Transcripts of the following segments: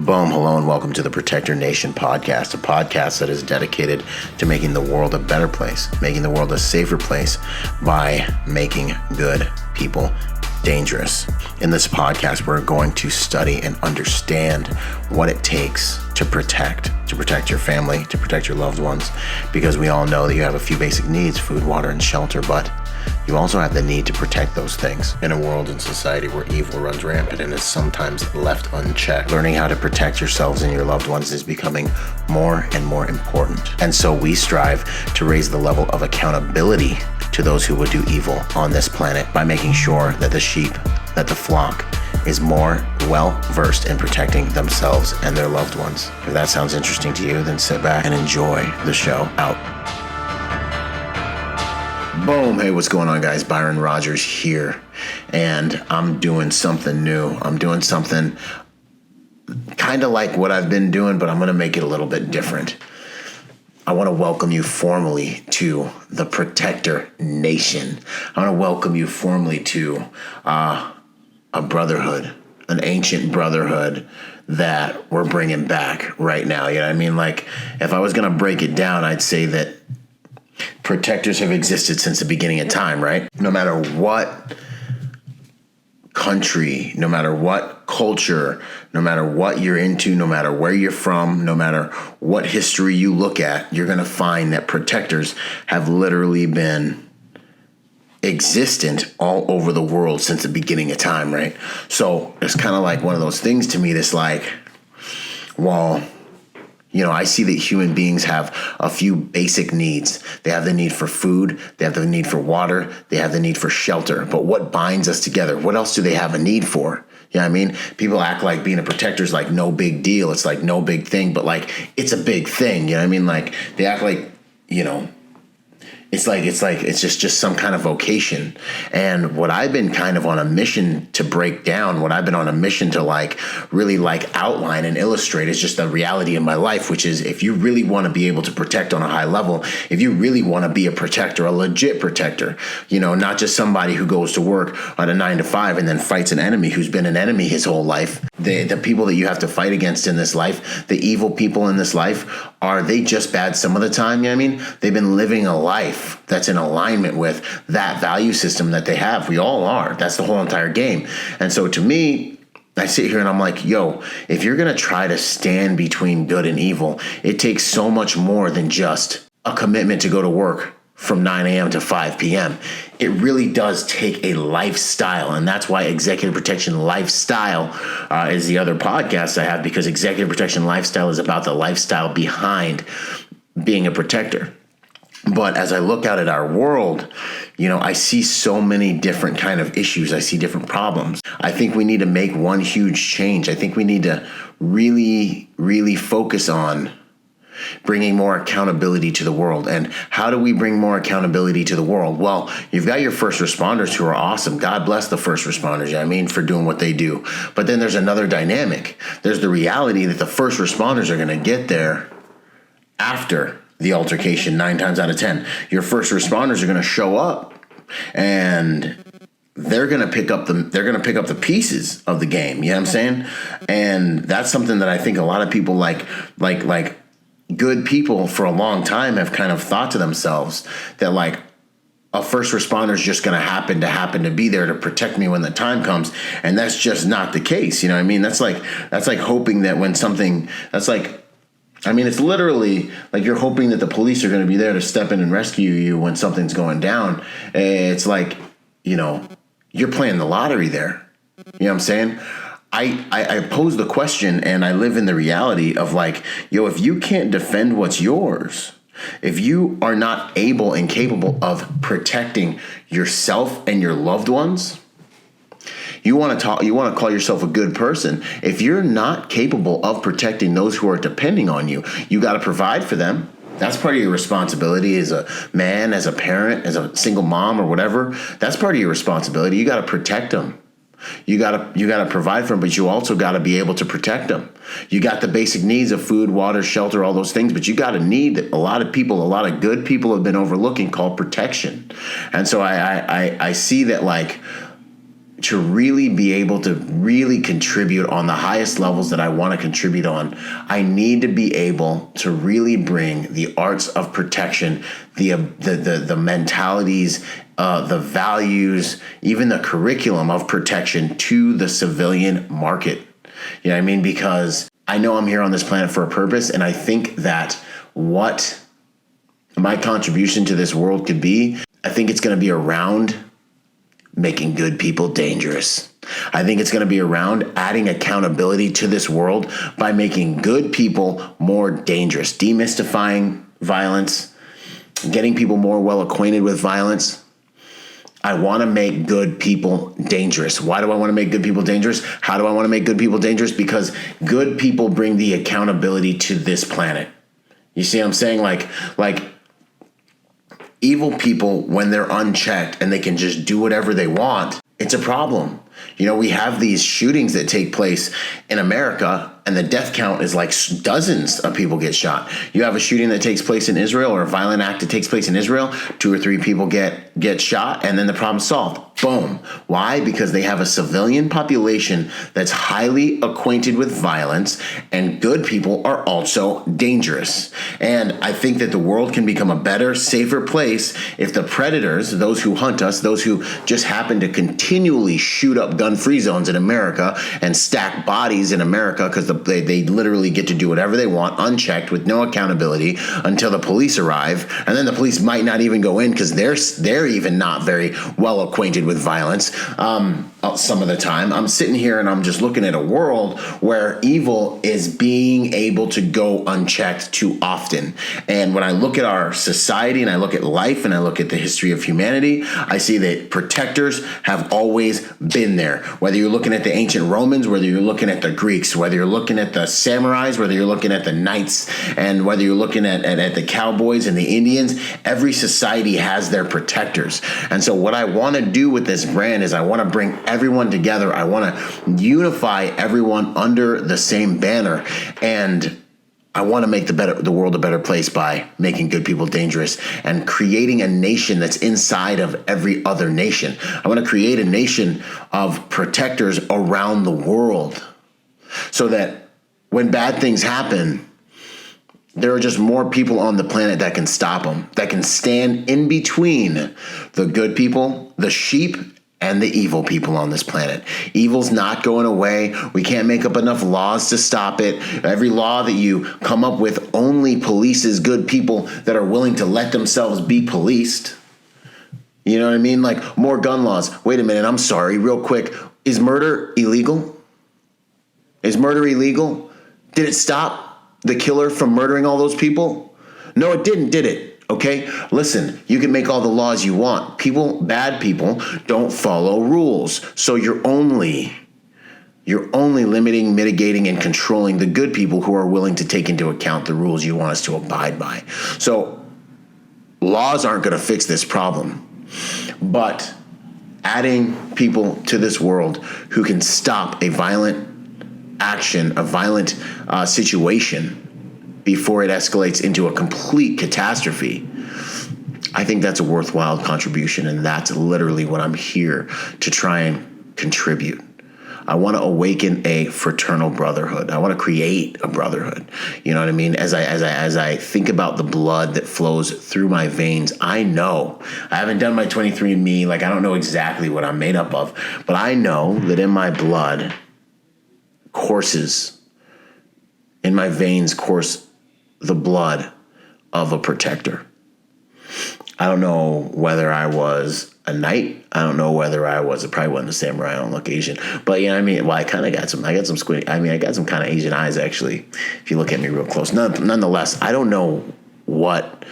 Boom, hello, and welcome to the Protect Your Nation podcast, a podcast that is dedicated to making the world a better place, making the world a safer place by making good people dangerous. In this podcast, we're going to study and understand what it takes to protect your family, to protect your loved ones, because we all know that you have a few basic needs, food, water, and shelter, but you also have the need to protect those things. In a world and society where evil runs rampant and is sometimes left unchecked, learning how to protect yourselves and your loved ones is becoming more and more important. And so we strive to raise the level of accountability to those who would do evil on this planet by making sure that the sheep, that the flock, is more well-versed in protecting themselves and their loved ones. If that sounds interesting to you, then sit back and enjoy the show out. Boom. Hey, what's going on, guys? Byron Rodgers here, and I'm doing something new. I'm doing something kind of like what I've been doing, but I'm going to make it a little bit different. I want to welcome you formally to the Protector Nation. I want to welcome you formally to a brotherhood, an ancient brotherhood that we're bringing back right now. You know what I mean? Like, if I was going to break it down, I'd say that protectors have existed since the beginning of time, right? No matter what country, no matter what culture, no matter what you're into, no matter where you're from, no matter what history you look at, you're going to find that protectors have literally been existent all over the world since the beginning of time, right? So it's kind of like one of those things to me that's like, well, you know, I see that human beings have a few basic needs. They have the need for food. They have the need for water. They have the need for shelter. But what binds us together? What else do they have a need for? You know what I mean? People act like being a protector is like no big deal. It's like no big thing, but like it's a big thing. You know what I mean? Like they act like, you know, it's just some kind of vocation. And what I've been kind of on a mission to break down, what I've been on a mission to like really like outline and illustrate is just the reality of my life, which is if you really want to be able to protect on a high level, if you really want to be a protector, a legit protector, you know, not just somebody who goes to work on a 9-to-5 and then fights an enemy who's been an enemy his whole life. The people that you have to fight against in this life, the evil people in this life, are they just bad some of the time? You know what I mean? They've been living a life that's in alignment with that value system that they have. We all are. That's the whole entire game. And so to me, I sit here and I'm like, yo, if you're going to try to stand between good and evil, it takes so much more than just a commitment to go to work from 9 a.m. to 5 p.m. It really does take a lifestyle. And that's why Executive Protection Lifestyle is the other podcast I have, because Executive Protection Lifestyle is about the lifestyle behind being a protector. But as I look out at our world, you know, I see so many different kind of issues. I see different problems. I think we need to make one huge change. I think we need to really, really focus on bringing more accountability to the world. And how do we bring more accountability to the world? Well, you've got your first responders who are awesome. God bless the first responders, you know what I mean, for doing what they do. But then there's another dynamic. There's the reality that the first responders are going to get there after the altercation 9 times out of 10. Your first responders are going to show up and they're going to pick up the pieces of the game. You know what I'm saying? And that's something that I think a lot of people like good people for a long time have kind of thought to themselves that like a first responder is just going to happen to be there to protect me when the time comes. And that's just not the case. You know what I mean? That's like hoping that when something it's literally like you're hoping that the police are going to be there to step in and rescue you when something's going down. It's like, you know, you're playing the lottery there. You know what I'm saying? I pose the question and I live in the reality of like, yo, if you can't defend what's yours, if you are not able and capable of protecting yourself and your loved ones, you want to call yourself a good person. If you're not capable of protecting those who are depending on you, you got to provide for them. That's part of your responsibility as a man, as a parent, as a single mom or whatever. That's part of your responsibility. You got to protect them. You gotta provide for them, but you also got to be able to protect them. You got the basic needs of food, water, shelter, all those things, but you got a need that a lot of good people have been overlooking called protection. And so I see that like to really be able to really contribute on the highest levels that I want to contribute on, I need to be able to really bring the arts of protection, the mentalities, the values, even the curriculum of protection to the civilian market. You know what I mean? Because I know I'm here on this planet for a purpose, and I think that what my contribution to this world could be, I think it's going to be around making good people dangerous. I think it's going to be around adding accountability to this world by making good people more dangerous, demystifying violence, getting people more well acquainted with violence. I want to make good people dangerous. Why do I want to make good people dangerous? How do I want to make good people dangerous? Because good people bring the accountability to this planet. You see what I'm saying? Like evil people, when they're unchecked and they can just do whatever they want, it's a problem. You know, we have these shootings that take place in America, and the death count is like dozens of people get shot. You have a shooting that takes place in Israel, or a violent act that takes place in Israel, 2 or 3 people get shot, and then the problem's solved. Boom. Why? Because they have a civilian population that's highly acquainted with violence, and good people are also dangerous. And I think that the world can become a better, safer place if the predators, those who hunt us, those who just happen to continually shoot up gun-free zones in America and stack bodies in America because they literally get to do whatever they want unchecked with no accountability until the police arrive. And then the police might not even go in because they're even not very well acquainted with violence. Some of the time I'm sitting here and I'm just looking at a world where evil is being able to go unchecked too often. And when I look at our society and I look at life and I look at the history of humanity, I see that protectors have always been there. Whether you're looking at the ancient Romans, whether you're looking at the Greeks, whether you're looking at the samurais, whether you're looking at the knights, and whether you're looking at the cowboys and the Indians, every society has their protectors. And so what I want to do with this brand is I want to bring everyone together. I want to unify everyone under the same banner. And I want to make the world a better place by making good people dangerous and creating a nation that's inside of every other nation. I want to create a nation of protectors around the world so that when bad things happen, there are just more people on the planet that can stop them, that can stand in between the good people, the sheep, and the evil people on this planet. Evil's not going away. We can't make up enough laws to stop it. Every law that you come up with only polices good people that are willing to let themselves be policed. You know what I mean? Like more gun laws. Wait a minute, I'm sorry, real quick. Is murder illegal? Is murder illegal? Did it stop the killer from murdering all those people? No, it didn't, did it? Okay, listen, you can make all the laws you want. Bad people don't follow rules. So you're only limiting, mitigating, and controlling the good people who are willing to take into account the rules you want us to abide by. So laws aren't going to fix this problem. But adding people to this world who can stop a violent action, a violent situation before it escalates into a complete catastrophe, I think that's a worthwhile contribution, and that's literally what I'm here to try and contribute. I want to awaken a fraternal brotherhood. I want to create a brotherhood. You know what I mean? As I think about the blood that flows through my veins, I know I haven't done my 23andMe. Like, I don't know exactly what I'm made up of, but I know that in my blood courses, in my veins course the blood of a protector. I don't know whether I was a knight. I don't know whether I probably wasn't a samurai. I don't look Asian, but you know what I mean? Well, I got some squid. I mean, I got some kind of Asian eyes, actually, if you look at me real close. Nonetheless, I don't know what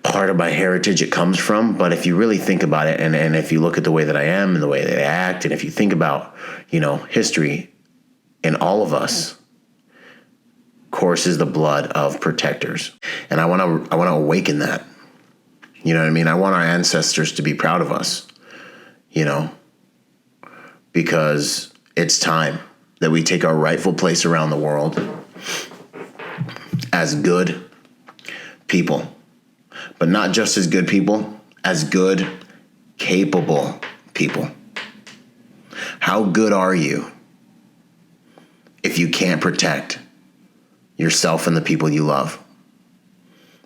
part of my heritage it comes from, but if you really think about it, and if you look at the way that I am and the way that I act, and if you think about, history in all of us, courses the blood of protectors. And I want to awaken that. You know what I mean? I want our ancestors to be proud of us, because it's time that we take our rightful place around the world as good people, but not just as good people, as good, capable people. How good are you if you can't protect yourself and the people you love?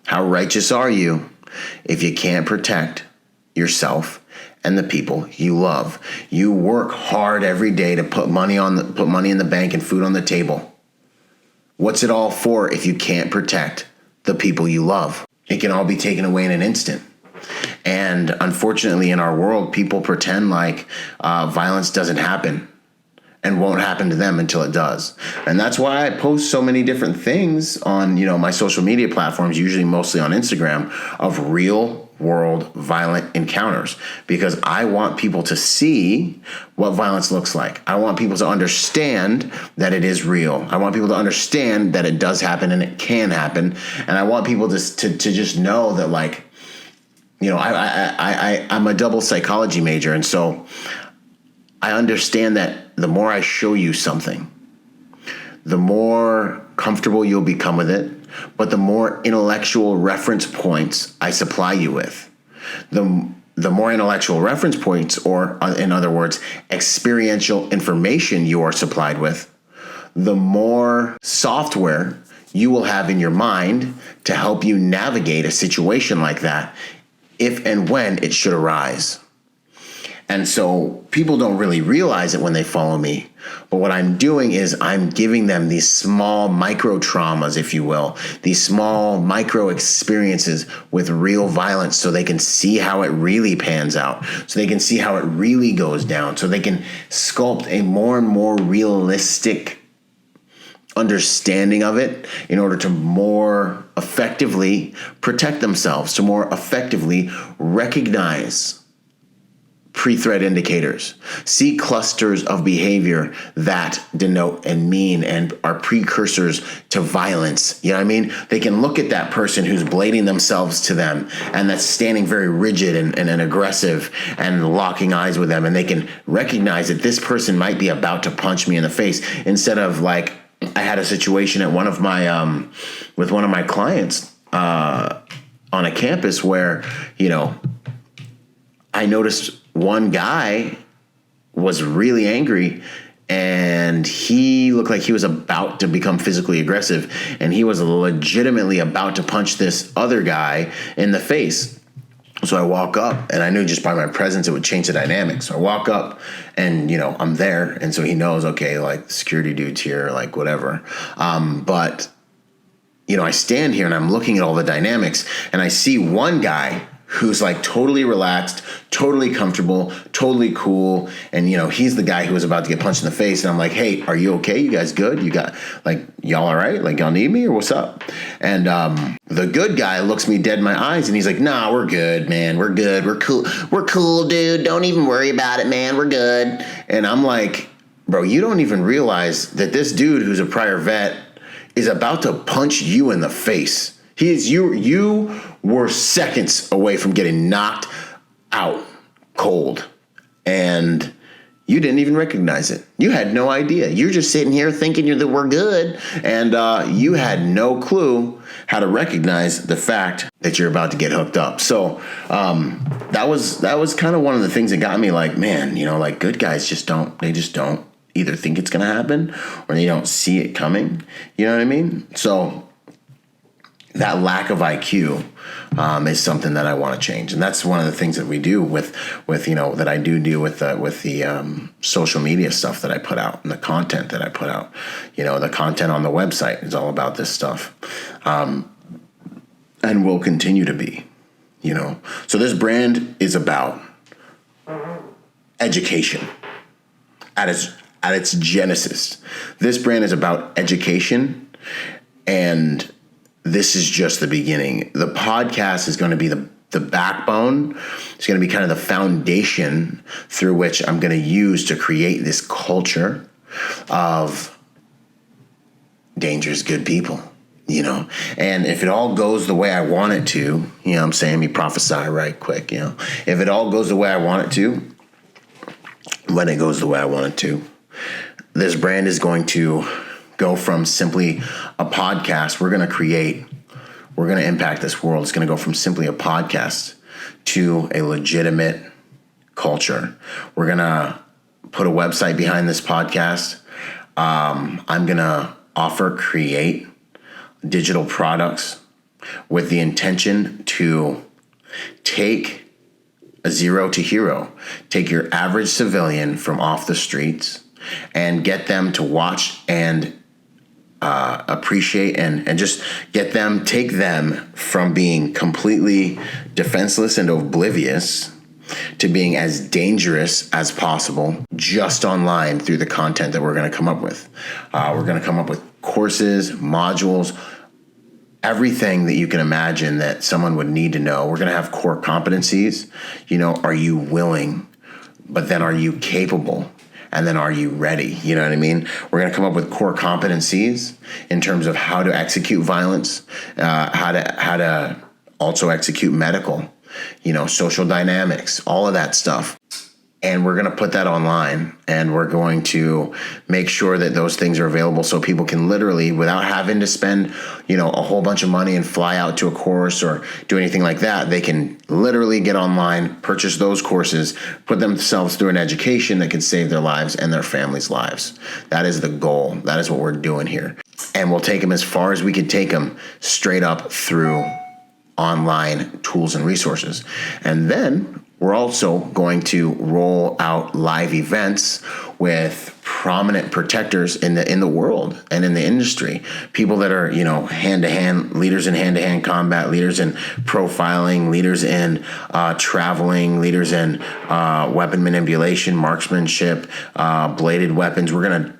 How righteous are you if you can't protect yourself and the people you love? You work hard every day to put money in the bank and food on the table. What's it all for if you can't protect the people you love? It can all be taken away in an instant. And unfortunately, in our world, people pretend like violence doesn't happen and won't happen to them until it does. And that's why I post so many different things on, my social media platforms, usually mostly on Instagram, of real world violent encounters, because I want people to see what violence looks like. I want people to understand that it is real. I want people to understand that it does happen and it can happen. And I want people to just know that, like, I'm a double psychology major. And so I understand that the more I show you something, the more comfortable you'll become with it, but the more intellectual reference points I supply you with. The more intellectual reference points, or in other words, experiential information you are supplied with, the more software you will have in your mind to help you navigate a situation like that if and when it should arise. And so people don't really realize it when they follow me. But what I'm doing is I'm giving them these small micro traumas, if you will, these small micro experiences with real violence, so they can see how it really pans out, so they can see how it really goes down, so they can sculpt a more and more realistic understanding of it in order to more effectively protect themselves, to more effectively recognize pre-threat indicators, see clusters of behavior that denote and mean and are precursors to violence. You know what I mean? They can look at that person who's blading themselves to them and that's standing very rigid and aggressive and locking eyes with them, and they can recognize that this person might be about to punch me in the face, instead of, like, I had a situation at one of my with one of my clients on a campus where, I noticed one guy was really angry and he looked like he was about to become physically aggressive, and he was legitimately about to punch this other guy in the face. So I walk up, and I knew just by my presence it would change the dynamic. So I walk up and, I'm there. And so he knows, okay, like, the security dude's here, like, whatever. But I stand here and I'm looking at all the dynamics, and I see one guy who's like totally relaxed, totally comfortable, totally cool. And, he's the guy who was about to get punched in the face. And I'm like, hey, are you okay? You guys good? You got, like, y'all all right? Like, y'all need me, or what's up? And the good guy looks me dead in my eyes and he's like, nah, we're good, man. We're good. We're cool. We're cool, dude. Don't even worry about it, man. We're good. And I'm like, bro, you don't even realize that this dude who's a prior vet is about to punch you in the face. You were seconds away from getting knocked out cold, and you didn't even recognize it. You had no idea. You're just sitting here thinking that we're good, and you had no clue how to recognize the fact that you're about to get hooked up. So that was kind of one of the things that got me, like, man, like, good guys just don't either think it's going to happen or they don't see it coming. You know what I mean? So that lack of IQ is something that I want to change, and that's one of the things that we do with that I do with the social media stuff that I put out and the content that I put out. The content on the website is all about this stuff, and will continue to be. So this brand is about education at its genesis. This brand is about education, and this is just the beginning. The podcast is going to be the backbone. It's going to be kind of the foundation through which I'm going to use to create this culture of dangerous good people, And if it all goes the way I want it to, what I'm saying, me prophesy right quick, If it all goes the way I want it to, when it goes the way I want it to, this brand is going to go from simply a podcast. We're going to impact this world. It's going to go from simply a podcast to a legitimate culture. We're going to put a website behind this podcast. I'm going to create digital products with the intention to take a zero to hero, take your average civilian from off the streets and get them to watch and appreciate and just take them from being completely defenseless and oblivious to being as dangerous as possible just online through the content that we're going to come up with. We're going to come up with courses, modules, everything that you can imagine that someone would need to know. We're going to have core competencies. Are you willing? But then are you capable? And then are you ready? You know what I mean? We're going to come up with core competencies in terms of how to execute violence, how to also execute medical, social dynamics, all of that stuff. And we're going to put that online, and we're going to make sure that those things are available so people can literally, without having to spend, a whole bunch of money and fly out to a course or do anything like that, they can literally get online, purchase those courses, put themselves through an education that can save their lives and their families' lives. That is the goal. That is what we're doing here. And we'll take them as far as we can take them straight up through online tools and resources. And then we're also going to roll out live events with prominent protectors in the world and in the industry. People that are, hand-to-hand, leaders in hand-to-hand combat, leaders in profiling, leaders in traveling, leaders in weapon manipulation, marksmanship, bladed weapons. We're going to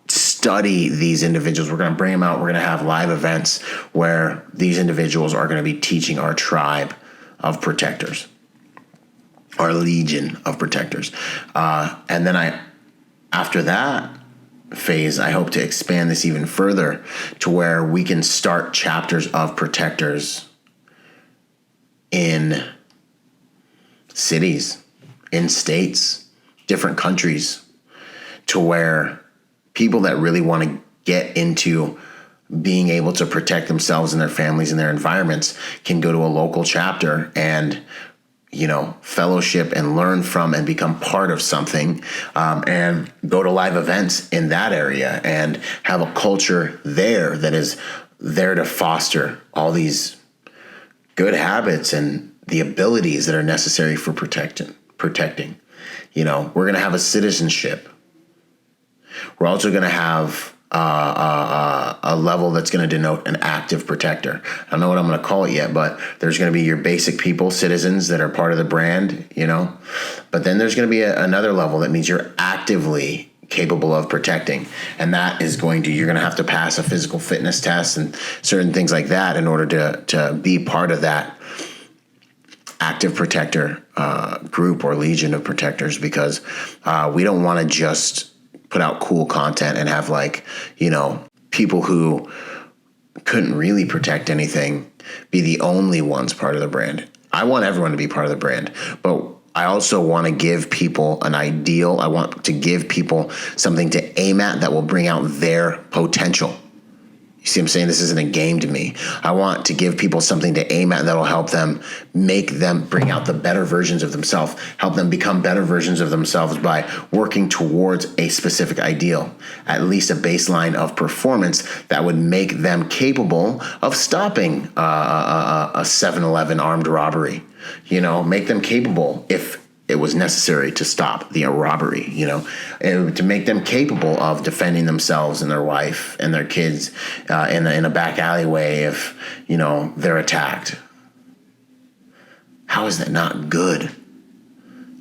study these individuals. We're going to bring them out. We're going to have live events where these individuals are going to be teaching our tribe of protectors, our legion of protectors. And then after that phase, I hope to expand this even further to where we can start chapters of protectors in cities, in states, different countries, to where people that really want to get into being able to protect themselves and their families and their environments can go to a local chapter and fellowship and learn from and become part of something, and go to live events in that area and have a culture there that is there to foster all these good habits and the abilities that are necessary for protecting. We're going to have a citizenship. We're also going to have a level that's going to denote an active protector. I don't know what I'm going to call it yet, but there's going to be your basic people, citizens that are part of the brand, But then there's going to be another level that means you're actively capable of protecting. And that is you're going to have to pass a physical fitness test and certain things like that in order to be part of that active protector group or legion of protectors, because we don't want to just put out cool content and have people who couldn't really protect anything be the only ones part of the brand. I want everyone to be part of the brand, but I also want to give people an ideal. I want to give people something to aim at that will bring out their potential. You see what I'm saying? This isn't a game to me. I want to give people something to aim at that will help them, make them bring out the better versions of themselves, help them become better versions of themselves by working towards a specific ideal, at least a baseline of performance that would make them capable of stopping a 7-Eleven armed robbery. Make them capable, if it was necessary, to stop the robbery, and to make them capable of defending themselves and their wife and their kids in a back alleyway if, they're attacked. How is that not good?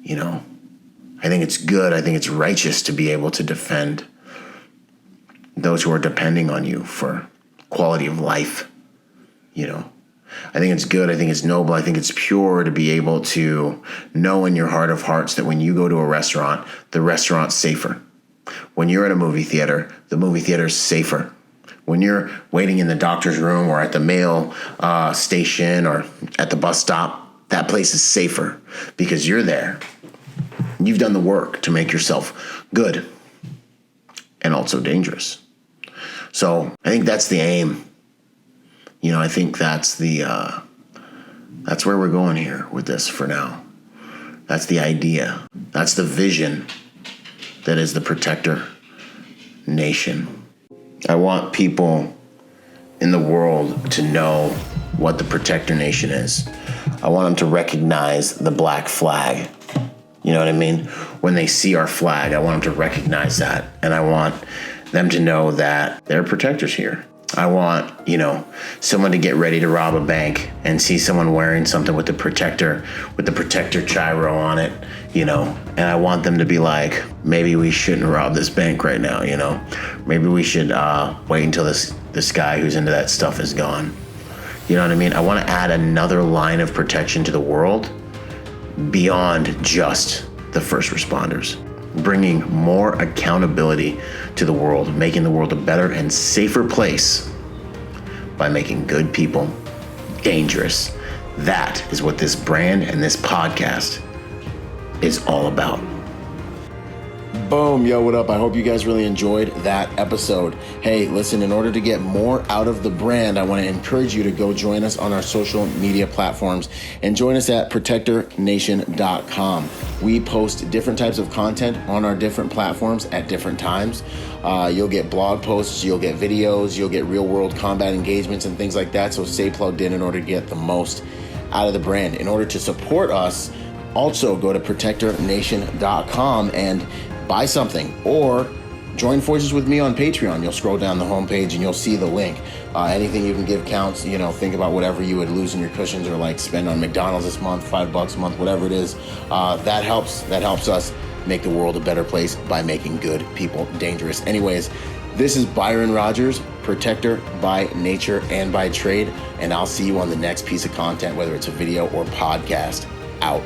I think it's good. I think it's righteous to be able to defend those who are depending on you for quality of life, I think it's good. I think it's noble. I think it's pure to be able to know in your heart of hearts that when you go to a restaurant, the restaurant's safer. When you're at a movie theater, the movie theater's safer. When you're waiting in the doctor's room or at the mail station or at the bus stop, that place is safer because you're there. You've done the work to make yourself good and also dangerous. So I think that's the aim. I think that's that's where we're going here with this for now. That's the idea. That's the vision. that is the Protector Nation. I want people in the world to know what the Protector Nation is. I want them to recognize the black flag. You know what I mean? When they see our flag, I want them to recognize that. And I want them to know that there are protectors here. I want, someone to get ready to rob a bank and see someone wearing something with the Protector Chiro on it, and I want them to be like, maybe we shouldn't rob this bank right now, maybe we should wait until this guy who's into that stuff is gone. You know what I mean? I want to add another line of protection to the world beyond just the first responders, bringing more accountability to the world, making the world a better and safer place by making good people dangerous. That is what this brand and this podcast is all about. Boom, yo, what up? I hope you guys really enjoyed that episode. Hey, listen, in order to get more out of the brand, I want to encourage you to go join us on our social media platforms and join us at protectornation.com. We post different types of content on our different platforms at different times. You'll get blog posts, you'll get videos, you'll get real world combat engagements and things like that. So stay plugged in order to get the most out of the brand. In order to support us, also go to protectornation.com and buy something, or join forces with me on Patreon. You'll scroll down the homepage and you'll see the link. Anything you can give counts. Think about whatever you would lose in your cushions or like spend on McDonald's this month, $5 a month, whatever it is. That helps us make the world a better place by making good people dangerous. Anyways, this is Byron Rodgers, Protector by nature and by trade, and I'll see you on the next piece of content, whether it's a video or podcast. Out.